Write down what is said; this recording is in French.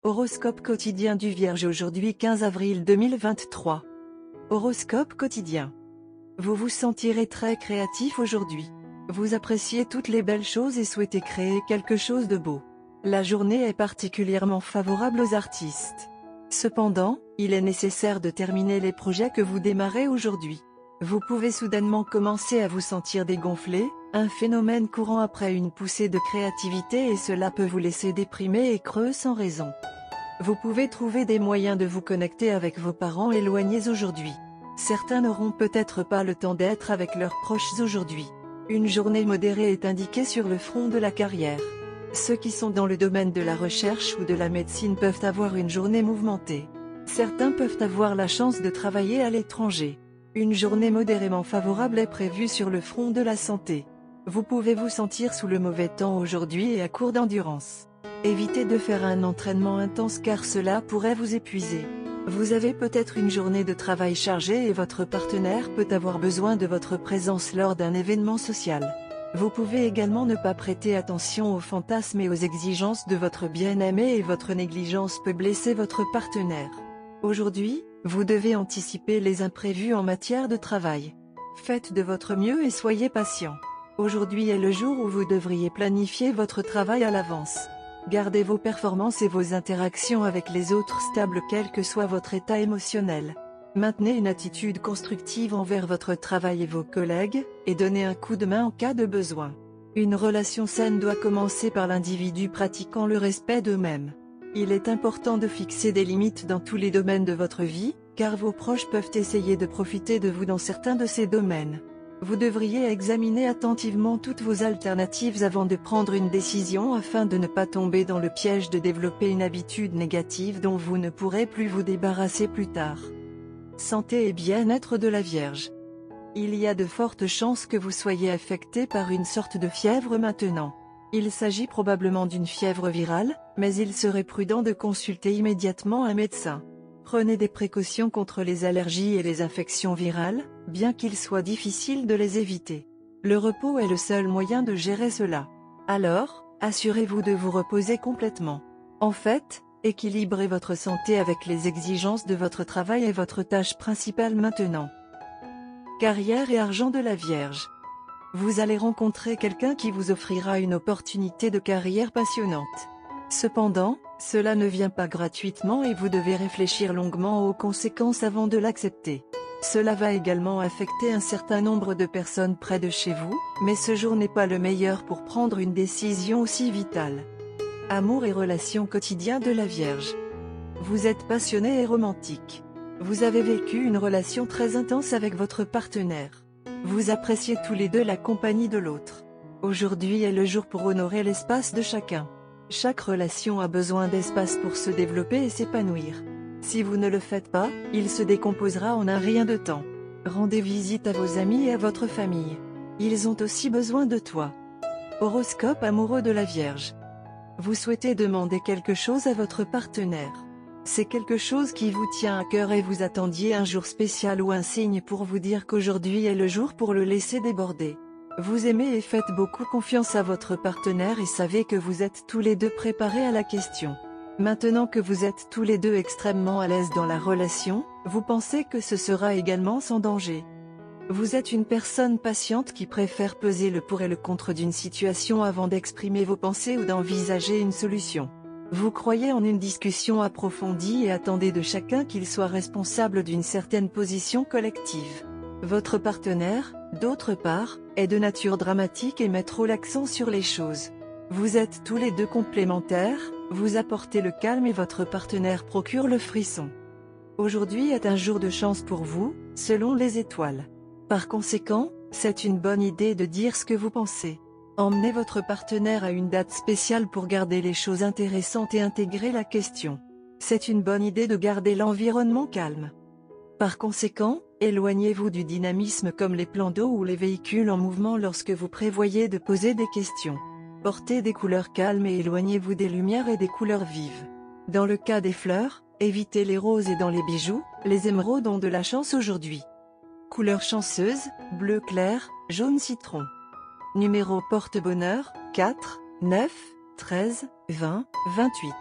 Horoscope quotidien du Vierge aujourd'hui 15 avril 2023. Horoscope quotidien. Vous vous sentirez très créatif aujourd'hui. Vous appréciez toutes les belles choses et souhaitez créer quelque chose de beau. La journée est particulièrement favorable aux artistes. Cependant, il est nécessaire de terminer les projets que vous démarrez aujourd'hui. Vous pouvez soudainement commencer à vous sentir dégonflé, un phénomène courant après une poussée de créativité et cela peut vous laisser déprimé et creux sans raison. Vous pouvez trouver des moyens de vous connecter avec vos parents éloignés aujourd'hui. Certains n'auront peut-être pas le temps d'être avec leurs proches aujourd'hui. Une journée modérée est indiquée sur le front de la carrière. Ceux qui sont dans le domaine de la recherche ou de la médecine peuvent avoir une journée mouvementée. Certains peuvent avoir la chance de travailler à l'étranger. Une journée modérément favorable est prévue sur le front de la santé. Vous pouvez vous sentir sous le mauvais temps aujourd'hui et à court d'endurance. Évitez de faire un entraînement intense car cela pourrait vous épuiser. Vous avez peut-être une journée de travail chargée et votre partenaire peut avoir besoin de votre présence lors d'un événement social. Vous pouvez également ne pas prêter attention aux fantasmes et aux exigences de votre bien-aimé et votre négligence peut blesser votre partenaire. Aujourd'hui, vous devez anticiper les imprévus en matière de travail. Faites de votre mieux et soyez patient. Aujourd'hui est le jour où vous devriez planifier votre travail à l'avance. Gardez vos performances et vos interactions avec les autres stables quel que soit votre état émotionnel. Maintenez une attitude constructive envers votre travail et vos collègues, et donnez un coup de main en cas de besoin. Une relation saine doit commencer par l'individu pratiquant le respect d'eux-mêmes. Il est important de fixer des limites dans tous les domaines de votre vie, car vos proches peuvent essayer de profiter de vous dans certains de ces domaines. Vous devriez examiner attentivement toutes vos alternatives avant de prendre une décision afin de ne pas tomber dans le piège de développer une habitude négative dont vous ne pourrez plus vous débarrasser plus tard. Santé et bien-être de la Vierge. Il y a de fortes chances que vous soyez affecté par une sorte de fièvre maintenant. Il s'agit probablement d'une fièvre virale, mais il serait prudent de consulter immédiatement un médecin. Prenez des précautions contre les allergies et les infections virales, bien qu'il soit difficile de les éviter. Le repos est le seul moyen de gérer cela. Alors, assurez-vous de vous reposer complètement. En fait, équilibrez votre santé avec les exigences de votre travail et votre tâche principale maintenant. Carrière et argent de la Vierge. Vous allez rencontrer quelqu'un qui vous offrira une opportunité de carrière passionnante. Cependant, cela ne vient pas gratuitement et vous devez réfléchir longuement aux conséquences avant de l'accepter. Cela va également affecter un certain nombre de personnes près de chez vous, mais ce jour n'est pas le meilleur pour prendre une décision aussi vitale. Amour et relations quotidiens de la Vierge. Vous êtes passionné et romantique. Vous avez vécu une relation très intense avec votre partenaire. Vous appréciez tous les deux la compagnie de l'autre. Aujourd'hui est le jour pour honorer l'espace de chacun. Chaque relation a besoin d'espace pour se développer et s'épanouir. Si vous ne le faites pas, il se décomposera en un rien de temps. Rendez visite à vos amis et à votre famille. Ils ont aussi besoin de toi. Horoscope amoureux de la Vierge. Vous souhaitez demander quelque chose à votre partenaire. C'est quelque chose qui vous tient à cœur et vous attendiez un jour spécial ou un signe pour vous dire qu'aujourd'hui est le jour pour le laisser déborder. Vous aimez et faites beaucoup confiance à votre partenaire et savez que vous êtes tous les deux préparés à la question. Maintenant que vous êtes tous les deux extrêmement à l'aise dans la relation, vous pensez que ce sera également sans danger. Vous êtes une personne patiente qui préfère peser le pour et le contre d'une situation avant d'exprimer vos pensées ou d'envisager une solution. Vous croyez en une discussion approfondie et attendez de chacun qu'il soit responsable d'une certaine position collective. Votre partenaire, d'autre part, est de nature dramatique et met trop l'accent sur les choses. Vous êtes tous les deux complémentaires, vous apportez le calme et votre partenaire procure le frisson. Aujourd'hui est un jour de chance pour vous, selon les étoiles. Par conséquent, c'est une bonne idée de dire ce que vous pensez. Emmenez votre partenaire à une date spéciale pour garder les choses intéressantes et intégrer la question. C'est une bonne idée de garder l'environnement calme. Par conséquent, éloignez-vous du dynamisme comme les plans d'eau ou les véhicules en mouvement lorsque vous prévoyez de poser des questions. Portez des couleurs calmes et éloignez-vous des lumières et des couleurs vives. Dans le cas des fleurs, évitez les roses et dans les bijoux, les émeraudes ont de la chance aujourd'hui. Couleur chanceuse, bleu clair, jaune citron. Numéro porte-bonheur, 4, 9, 13, 20, 28.